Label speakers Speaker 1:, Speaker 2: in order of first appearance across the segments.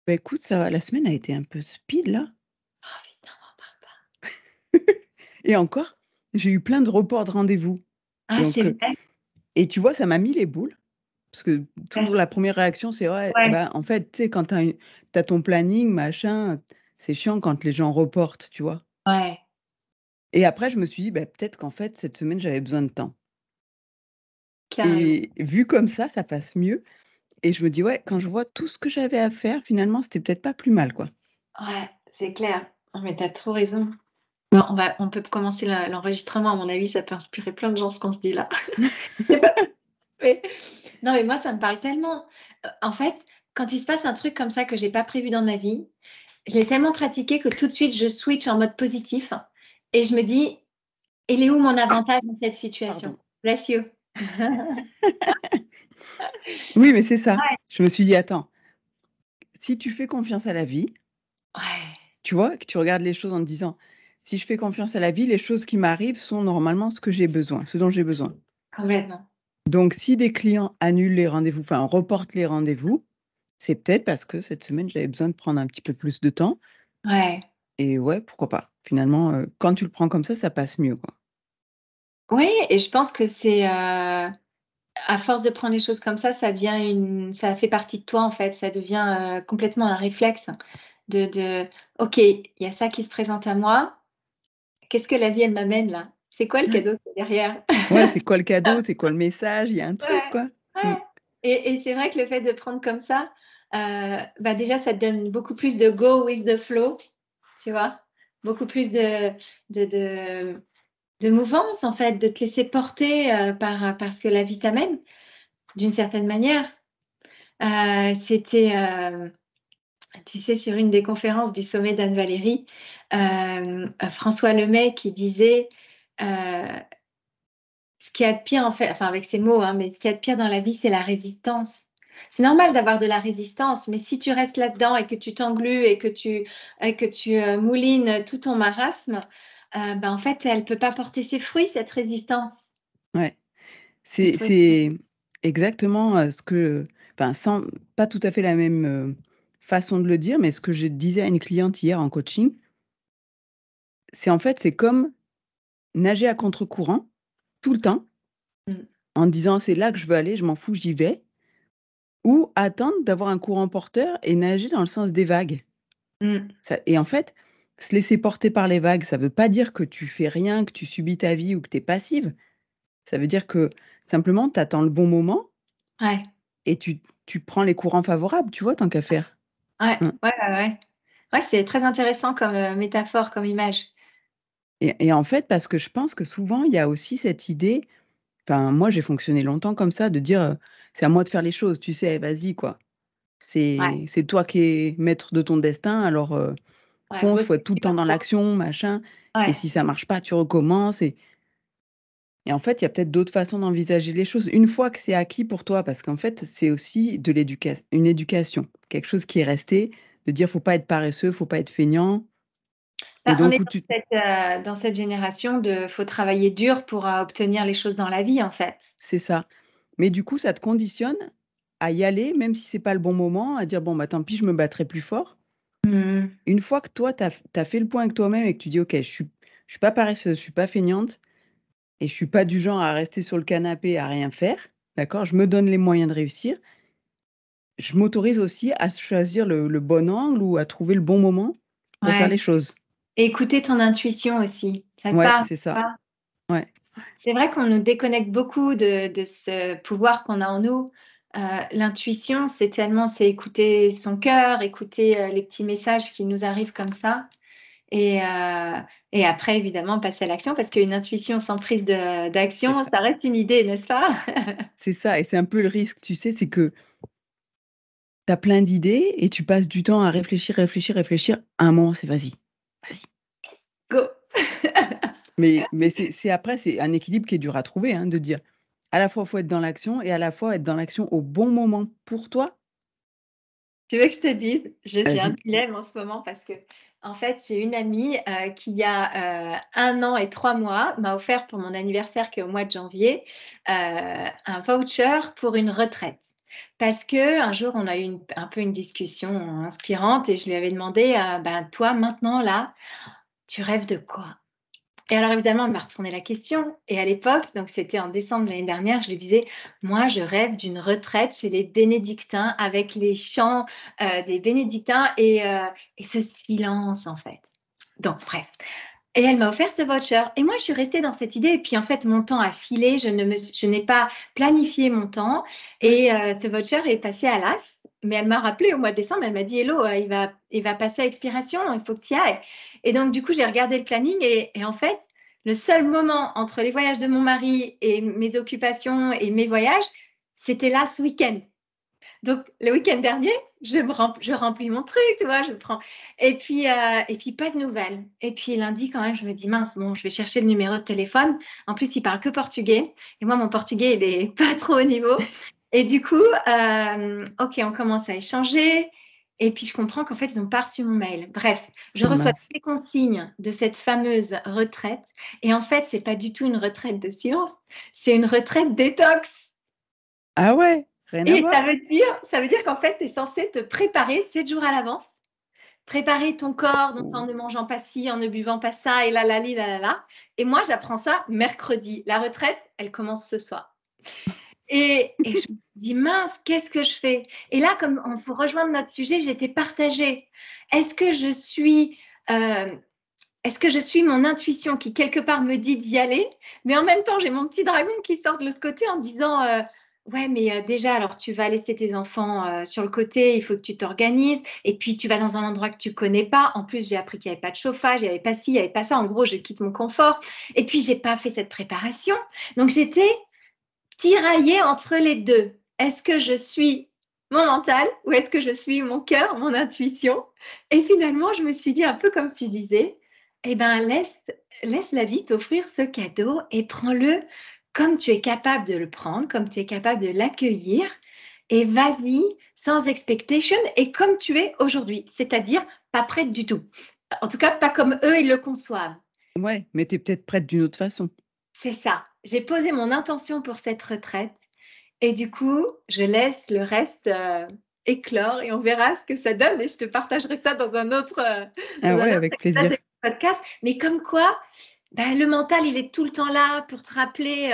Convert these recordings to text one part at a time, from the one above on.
Speaker 1: Bah, écoute, ça va, la semaine a été un peu speed là
Speaker 2: Oh putain, m'en parle pas.
Speaker 1: et encore, j'ai eu plein de reports de rendez-vous
Speaker 2: Ah,
Speaker 1: donc
Speaker 2: c'est vrai?
Speaker 1: et tu vois, ça m'a mis les boules parce que toujours
Speaker 2: Ouais,
Speaker 1: la première réaction, c'est: «Ouais,
Speaker 2: ouais,
Speaker 1: bah, en fait, tu sais, quand tu as ton planning, machin, c'est chiant quand les gens reportent», tu vois?
Speaker 2: ouais,
Speaker 1: Et après, je me suis dit: «Bah, peut-être qu'en fait, cette semaine, j'avais besoin de temps»
Speaker 2: carrément.
Speaker 1: et vu comme ça passe mieux et je me dis: «Ouais, quand je vois tout ce que j'avais à faire, finalement, c'était peut-être pas plus mal, quoi».
Speaker 2: Ouais, c'est clair. Non, mais tu as trop raison. Bon, on peut commencer l'enregistrement, à mon avis, ça peut inspirer plein de gens ce qu'on se dit là. C'est pas mais non, mais moi, ça me parle tellement. En fait, quand il se passe un truc comme ça que j'ai pas prévu dans ma vie, je l'ai tellement pratiqué que tout de suite, je switch en mode positif et je me dis: «Il est où mon avantage dans cette situation?»
Speaker 1: Pardon.
Speaker 2: Bless you.
Speaker 1: Oui, mais c'est ça.
Speaker 2: Ouais,
Speaker 1: Je me suis dit: «Attends, si tu fais confiance à la vie,
Speaker 2: ouais,
Speaker 1: tu vois, que tu regardes les choses en te disant: "Si je fais confiance à la vie, les choses qui m'arrivent sont normalement ce que j'ai besoin, ce dont j'ai besoin"».
Speaker 2: complètement.
Speaker 1: Donc si des clients annulent les rendez-vous, enfin reportent les rendez-vous, c'est peut-être parce que cette semaine, j'avais besoin de prendre un petit peu plus de temps
Speaker 2: Ouais.
Speaker 1: et ouais, pourquoi pas? Finalement, quand tu le prends comme ça passe mieux, quoi.
Speaker 2: Oui et je pense que c'est, à force de prendre les choses comme ça fait partie de toi, en fait. Ça devient, complètement un réflexe de: «OK, il y a ça qui se présente à moi. Qu'est-ce que la vie, elle m'amène là? C'est quoi le
Speaker 1: Ouais.
Speaker 2: cadeau qu'il y a derrière?»
Speaker 1: Ouais, c'est quoi le cadeau? C'est quoi le message? Il y a un truc,
Speaker 2: Ouais,
Speaker 1: quoi. Mmh.
Speaker 2: ouais et c'est vrai que le fait de prendre comme ça, bah, déjà, ça te donne beaucoup plus de go with the flow, tu vois? Beaucoup plus de de de mouvance, en fait, de te laisser porter, par ce que la vie t'amène, d'une certaine manière. C'était, tu sais, sur une des conférences du sommet d'Anne Valéry, François Lemay qui disait, heu: «Ce qu'il y a de pire, en fait», enfin avec ses mots, hein, mais «Ce qu'il y a de pire dans la vie, c'est la résistance». C'est normal d'avoir de la résistance, mais si tu restes là-dedans et que tu t'englues et que tu moulines tout ton marasme, bah, en fait, elle peut pas porter ses fruits, cette résistance.
Speaker 1: Ouais.
Speaker 2: J'ai
Speaker 1: C'est
Speaker 2: trouvé
Speaker 1: c'est exactement, ce que enfin, sans pas tout à fait la même, façon de le dire, mais ce que je disais à une cliente hier en coaching, c'est en fait, c'est comme nager à contre-courant tout le temps
Speaker 2: mmh,
Speaker 1: en disant: «C'est là que je veux aller, je m'en fous, j'y vais» ou attendre d'avoir un courant porteur et nager dans le sens des vagues.
Speaker 2: mmh.
Speaker 1: Ça et en fait, se laisser porter par les vagues, ça veut pas dire que tu fais rien, que tu subis ta vie ou que tu es passive. Ça veut dire que simplement, tu attends le bon moment
Speaker 2: Ouais,
Speaker 1: et tu prends les courants favorables, tu vois? Tant qu'à faire.
Speaker 2: ouais,
Speaker 1: Mmh.
Speaker 2: ouais, ouais, ouais. Ouais, c'est très intéressant comme, métaphore, comme image.
Speaker 1: Et en fait, parce que je pense que souvent, il y a aussi cette idée enfin, moi, j'ai fonctionné longtemps comme ça, de dire, «C'est à moi de faire les choses, tu sais? Vas-y, quoi.
Speaker 2: Ouais,
Speaker 1: C'est toi qui es maître de ton destin, alors,
Speaker 2: ouais,
Speaker 1: fonce,
Speaker 2: bosser
Speaker 1: faut être tout le
Speaker 2: dur
Speaker 1: temps dans
Speaker 2: pour
Speaker 1: l'action, machin et
Speaker 2: ouais.
Speaker 1: si ça marche pas, tu recommences» et en fait, il y a peut-être d'autres façons d'envisager les choses. Une fois que c'est acquis pour toi, parce qu'en fait, c'est aussi de une éducation, quelque chose qui est resté, de dire: «Faut pas être paresseux, faut pas être feignant» et
Speaker 2: Bah, on
Speaker 1: donc
Speaker 2: est
Speaker 1: où tu
Speaker 2: dans cette génération de faut travailler dur pour, obtenir les choses dans la vie, en fait.
Speaker 1: c'est ça. Mais du coup, ça te conditionne à y aller, même si c'est pas le bon moment, à dire: «Bon, bah, tant pis, je me battrai plus fort».
Speaker 2: Mmh.
Speaker 1: Une fois que toi, tu as fait le point avec toi-même et que tu dis: «OK, je suis pas paresseuse, je suis pas feignante et je suis pas du genre à rester sur le canapé à rien faire, d'accord? Je me donne les moyens de réussir». Je m'autorise aussi à choisir le bon angle ou à trouver le bon moment pour faire les
Speaker 2: Ouais.
Speaker 1: choses.
Speaker 2: Et écouter ton intuition aussi. Ça te
Speaker 1: Ouais,
Speaker 2: parle,
Speaker 1: c'est ça.
Speaker 2: ça?
Speaker 1: Ouais,
Speaker 2: C'est vrai qu'on nous déconnecte beaucoup de ce pouvoir qu'on a en nous. L'intuition, c'est écouter son cœur, écouter, les petits messages qui nous arrivent comme ça et après évidemment passer à l'action parce qu'une intuition sans prise
Speaker 1: c'est
Speaker 2: d'action,
Speaker 1: ça.
Speaker 2: ça reste une idée, n'est-ce pas?
Speaker 1: C'est ça et c'est un peu le risque, tu sais, c'est que tu as plein d'idées et tu passes du temps à réfléchir, réfléchir, réfléchir. À un moment, c'est: «Vas-y, vas-y».
Speaker 2: Go!
Speaker 1: Mais c'est après, c'est un équilibre qui est dur à trouver, hein, de dire, à la fois, faut être dans l'action et à la fois être dans l'action au bon moment pour toi.
Speaker 2: Tu veux que je te dise? J'ai un
Speaker 1: Vas-y.
Speaker 2: dilemme en ce moment parce que en fait, j'ai une amie, qui il y a, 1 an et 3 mois, m'a offert pour mon anniversaire qui est au mois de janvier, un voucher pour une retraite. Parce qu'un jour, on a eu un peu une discussion inspirante et je lui avais demandé, ben, toi, maintenant, là, tu rêves de quoi? Et alors évidemment, elle m'a retourné la question et à l'époque, donc c'était en décembre de l'année dernière, je lui disais: «Moi, je rêve d'une retraite chez les bénédictins avec les chants, des bénédictins et ce silence, en fait». Donc bref, et elle m'a offert ce voucher et moi, je suis restée dans cette idée et puis, en fait, mon temps a filé, je n'ai pas planifié mon temps et ce voucher est passé à l'as, mais elle m'a rappelé au mois de décembre, elle m'a dit: «Hello, il va passer à expiration, il faut que tu y ailles» et donc du coup, j'ai regardé le planning et en fait, le seul moment entre les voyages de mon mari et mes occupations et mes voyages, c'était là, ce week-end. Donc le week-end dernier, je remplis mon truc, tu vois? Je prends et puis pas de nouvelles et puis lundi quand même, je me dis: «Mince, bon, je vais chercher le numéro de téléphone». En plus, il parle que portugais et moi, mon portugais, il est pas trop au niveau et du coup, OK, on commence à échanger et puis je comprends qu'en fait, ils ont pas reçu mon mail. Bref, je
Speaker 1: Ah
Speaker 2: reçois
Speaker 1: mince.
Speaker 2: toutes les consignes de cette fameuse retraite et en fait, c'est pas du tout une retraite de silence, c'est une retraite détox.
Speaker 1: Ah ouais, rien à
Speaker 2: Et
Speaker 1: voir?
Speaker 2: ça veut dire qu'en fait, tu es censé te préparer 7 jours à l'avance, préparer ton corps, donc en
Speaker 1: Oh.
Speaker 2: ne mangeant pas ci, en ne buvant pas ça et là, là, li, là, là, là. Et moi, j'apprends ça mercredi. La retraite, elle commence ce soir. Et je me dis: «Mince, qu'est-ce que je fais?» Et là, comme on pour rejoindre notre sujet, j'étais partagée. Est-ce que je suis, heu, est-ce que je suis mon intuition qui quelque part me dit d'y aller, mais en même temps j'ai mon petit dragon qui sort de l'autre côté en disant, ouais mais déjà alors tu vas laisser tes enfants sur le côté, il faut que tu t'organises et puis tu vas dans un endroit que tu connais pas. En plus j'ai appris qu'il n'y avait pas de chauffage, il n'y avait pas ci, il n'y avait pas ça. En gros je quitte mon confort et puis j'ai pas fait cette préparation. Donc j'étais tiraillée entre les deux. Est-ce que je suis mon mental ou est-ce que je suis mon cœur, mon intuition? Et finalement, je me suis dit un peu comme tu disais, eh ben laisse la vie t'offrir ce cadeau et prends-le comme tu es capable de le prendre, comme tu es capable de l'accueillir et vas-y sans expectation et comme tu es aujourd'hui, c'est-à-dire pas prête du tout. En tout cas, pas comme eux, ils le conçoivent.
Speaker 1: Ouais, mais tu es peut-être prête d'une autre façon.
Speaker 2: C'est ça. J'ai posé mon intention pour cette retraite et du coup, je laisse le reste, éclore et on verra ce que ça donne et je te partagerai ça
Speaker 1: Ah
Speaker 2: dans un
Speaker 1: ouais,
Speaker 2: autre
Speaker 1: avec
Speaker 2: épisode
Speaker 1: plaisir.
Speaker 2: de podcast. Mais comme quoi, bah, le mental, il est tout le temps là pour te rappeler,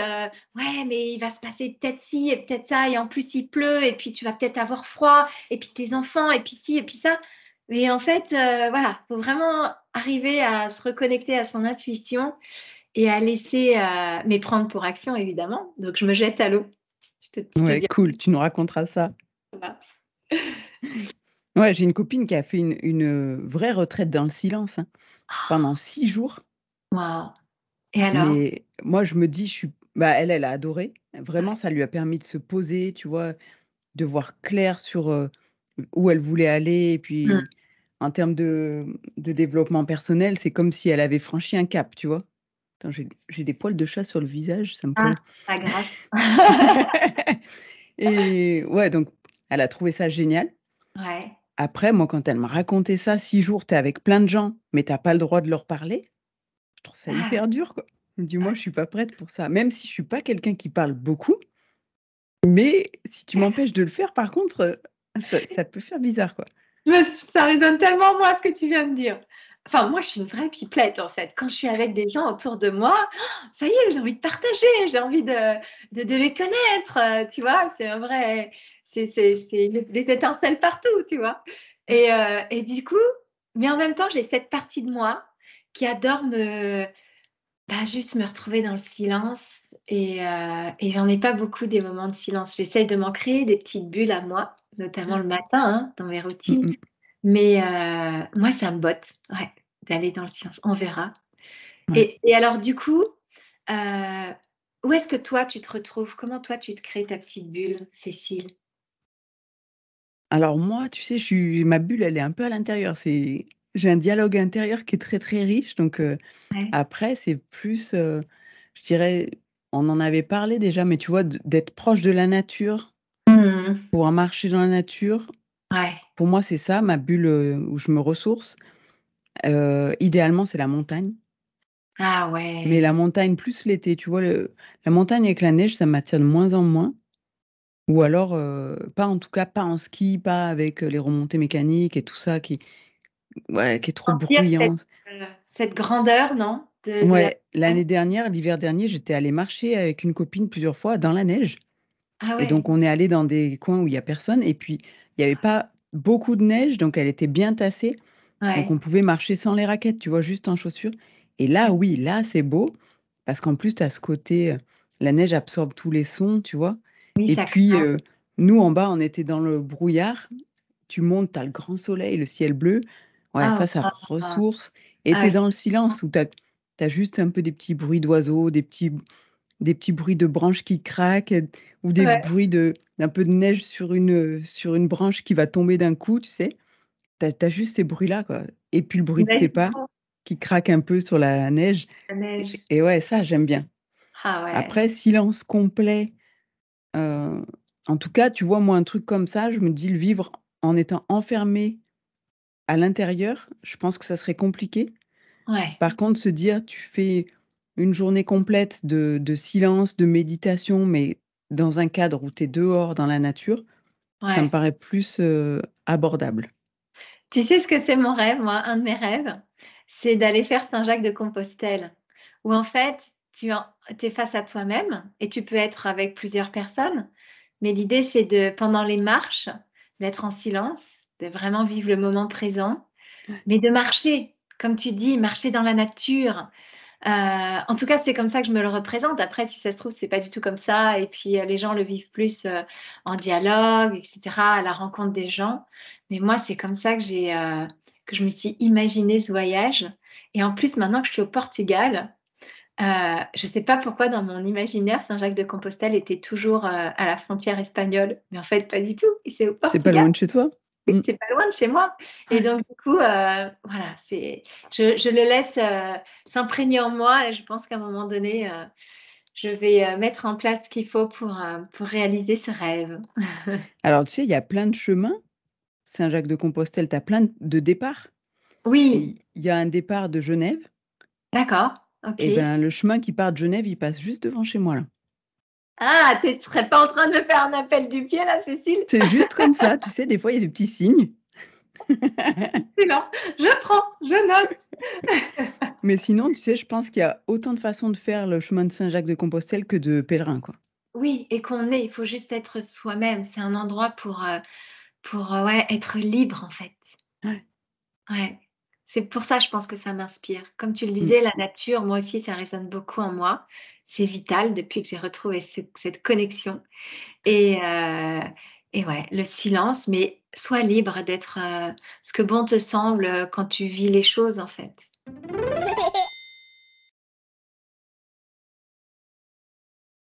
Speaker 2: «Ouais, mais il va se passer peut-être ci et peut-être ça et en plus il pleut et puis tu vas peut-être avoir froid et puis tes enfants et puis ci et puis ça». Mais en fait, voilà, faut vraiment arriver à se reconnecter à son intuition et à laisser, mais prendre pour action évidemment. Donc je me jette à l'eau. Je te
Speaker 1: Ouais,
Speaker 2: dis
Speaker 1: cool, tu nous raconteras ça.
Speaker 2: ça marche.
Speaker 1: Ouais, j'ai une copine qui a fait vraie retraite dans le silence, hein, pendant 6 jours.
Speaker 2: Waouh! Et alors?
Speaker 1: Mais moi, je me dis, elle a adoré. Vraiment, ça lui a permis de se poser, tu vois? De voir clair sur, où elle voulait aller et
Speaker 2: Mmh.
Speaker 1: puis en termes de développement personnel, c'est comme si elle avait franchi un cap, tu vois? Attends, j'ai des poils de chat sur le visage, ça me
Speaker 2: Ah,
Speaker 1: colle.
Speaker 2: pas grave.
Speaker 1: Et ouais, donc elle a trouvé ça génial.
Speaker 2: Ouais.
Speaker 1: Après, moi, quand elle m'a raconté ça, 6 jours, tu es avec plein de gens, mais tu as pas le droit de leur parler, je trouve ça
Speaker 2: Ah,
Speaker 1: hyper dur, quoi. Je me dis: «Moi,
Speaker 2: ouais.
Speaker 1: je suis pas prête pour ça». Même si je suis pas quelqu'un qui parle beaucoup, mais si tu m'empêches de le faire, par contre, ça peut faire bizarre, quoi.
Speaker 2: Mais ça résonne tellement moi ce que tu viens de dire. Enfin, moi, je suis une vraie pipelette, en fait. Quand je suis avec des gens autour de moi, ça y est, j'ai envie de partager, j'ai envie de les connaître, tu vois? C'est un vrai c'est des étincelles partout, tu vois? Et du coup mais en même temps, j'ai cette partie de moi qui adore juste me retrouver dans le silence et j'en ai pas beaucoup des moments de silence. J'essaye de m'en créer des petites bulles à moi, notamment le matin, hein, dans mes
Speaker 1: Mmh
Speaker 2: routines.
Speaker 1: mh.
Speaker 2: Mais moi, ça me botte, ouais, d'aller dans le silence. On verra.
Speaker 1: Ouais.
Speaker 2: Et alors du coup, heu, où est-ce que toi, tu te retrouves? Comment toi, tu te crées ta petite bulle, Cécile?
Speaker 1: Alors moi, tu sais, ma bulle, elle est un peu à l'intérieur. J'ai un dialogue intérieur qui est très, très riche, donc
Speaker 2: Ouais.
Speaker 1: après c'est plus, je dirais, on en avait parlé déjà, mais tu vois, d'être proche de la nature,
Speaker 2: Mmh.
Speaker 1: pouvoir marcher dans la nature,
Speaker 2: Ouais.
Speaker 1: pour moi, c'est ça ma bulle, où je me ressource. Idéalement, c'est la montagne,
Speaker 2: Ah
Speaker 1: mais la
Speaker 2: ouais.
Speaker 1: montagne plus l'été, tu vois? La montagne avec la neige, ça m'attire de moins en moins. Ou alors, pas en tout cas, pas en ski, pas avec, les remontées mécaniques et tout ça qui est trop
Speaker 2: Sentir
Speaker 1: bruyant.
Speaker 2: cette grandeur, non? De la
Speaker 1: Ouais, l'année
Speaker 2: montagne.
Speaker 1: dernière, l'hiver dernier, j'étais allée marcher avec une copine plusieurs fois dans la neige
Speaker 2: Ah
Speaker 1: et
Speaker 2: ouais,
Speaker 1: donc on est allé dans des coins où il y a personne et puis il y avait pas beaucoup de neige, donc elle était bien tassée, donc
Speaker 2: ouais,
Speaker 1: on pouvait marcher sans les raquettes, tu vois? Juste en chaussures et là,
Speaker 2: ouais.
Speaker 1: oui, là, c'est beau parce qu'en plus, tu as ce côté, la neige absorbe tous les sons, tu vois?
Speaker 2: Oui,
Speaker 1: Et
Speaker 2: ça
Speaker 1: puis,
Speaker 2: craint.
Speaker 1: nous, en bas, on était dans le brouillard. Tu montes, tu as le grand soleil, le ciel bleu. Ouais,
Speaker 2: Ah
Speaker 1: ça
Speaker 2: waouh!
Speaker 1: ressource et tu
Speaker 2: Ah
Speaker 1: es
Speaker 2: oui,
Speaker 1: dans le silence où tu as juste un peu des petits bruits d'oiseaux, des petits bruits de branches qui craquent, ou des
Speaker 2: ouais,
Speaker 1: bruits d'un peu de neige sur une branche qui va tomber d'un coup, tu sais? Tu as juste ces bruits-là, quoi et puis le bruit de tes pas
Speaker 2: imaginons
Speaker 1: qui craquent un peu sur la neige
Speaker 2: la neige.
Speaker 1: et ouais, ça, j'aime bien.
Speaker 2: Ah ouais,
Speaker 1: Après silence complet, heu, en tout cas, tu vois, moi, un truc comme ça, je me dis le vivre en étant enfermé à l'intérieur, je pense que ça serait compliqué.
Speaker 2: ouais,
Speaker 1: Par contre, se dire: «Tu fais une journée complète de silence, de méditation, mais dans un cadre où tu es dehors dans la nature», ça me
Speaker 2: ouais.
Speaker 1: paraît plus, abordable.
Speaker 2: Tu sais ce que c'est mon rêve, moi? Un de mes rêves, c'est d'aller faire Saint-Jacques-de-Compostelle, où en fait, tu es face à toi-même et tu peux être avec plusieurs personnes, mais l'idée, c'est de pendant les marches, d'être en silence, de vraiment vivre le moment présent, mais de marcher, comme tu dis, marcher dans la nature. En tout cas, c'est comme ça que je me le représente. Après, si ça se trouve, c'est pas du tout comme ça et puis, les gens le vivent plus, en dialogue et cetera, à la rencontre des gens. Mais moi, c'est comme ça que je me suis imaginé ce voyage et en plus, maintenant que je suis au Portugal, je sais pas pourquoi dans mon imaginaire, Saint-Jacques-de-Compostelle était toujours, à la frontière espagnole, mais en fait, pas du tout et c'est au
Speaker 1: C'est pas
Speaker 2: Portugal.
Speaker 1: loin de chez toi?
Speaker 2: Oui,
Speaker 1: Mmh.
Speaker 2: c'est pas loin de chez moi et
Speaker 1: Ouais.
Speaker 2: donc du coup, voilà, je le laisse, s'imprégner en moi et je pense qu'à un moment donné, je vais, mettre en place ce qu'il faut pour réaliser ce rêve.
Speaker 1: Alors, tu sais, il y a plein de chemins. Saint-Jacques-de-Compostelle, tu as plein de départs
Speaker 2: Oui,
Speaker 1: et il y a un départ de Genève
Speaker 2: d'accord,
Speaker 1: et
Speaker 2: OK.
Speaker 1: ben, le chemin qui part de Genève, il passe juste devant chez moi, là.
Speaker 2: Ah, tu serais pas en train de me faire un appel du pied là, Cécile?
Speaker 1: C'est juste comme ça, tu sais, des fois, il y a des petits signes.
Speaker 2: Excellent, je prends, je note.
Speaker 1: Mais sinon, tu sais, je pense qu'il y a autant de façons de faire le chemin de Saint-Jacques-de-Compostelle que de pèlerins, quoi.
Speaker 2: Oui et qu'on est, il faut juste être soi-même. C'est un endroit pour, ouais, être libre en fait.
Speaker 1: Ouais.
Speaker 2: Ouais, c'est pour ça, je pense que ça m'inspire. Comme tu le
Speaker 1: Mmh.
Speaker 2: disais, la nature, moi aussi, ça résonne beaucoup en moi. C'est vital depuis que j'ai retrouvé cette connexion et ouais, le silence, mais sois libre d'être, ce que bon te semble, quand tu vis les choses, en fait.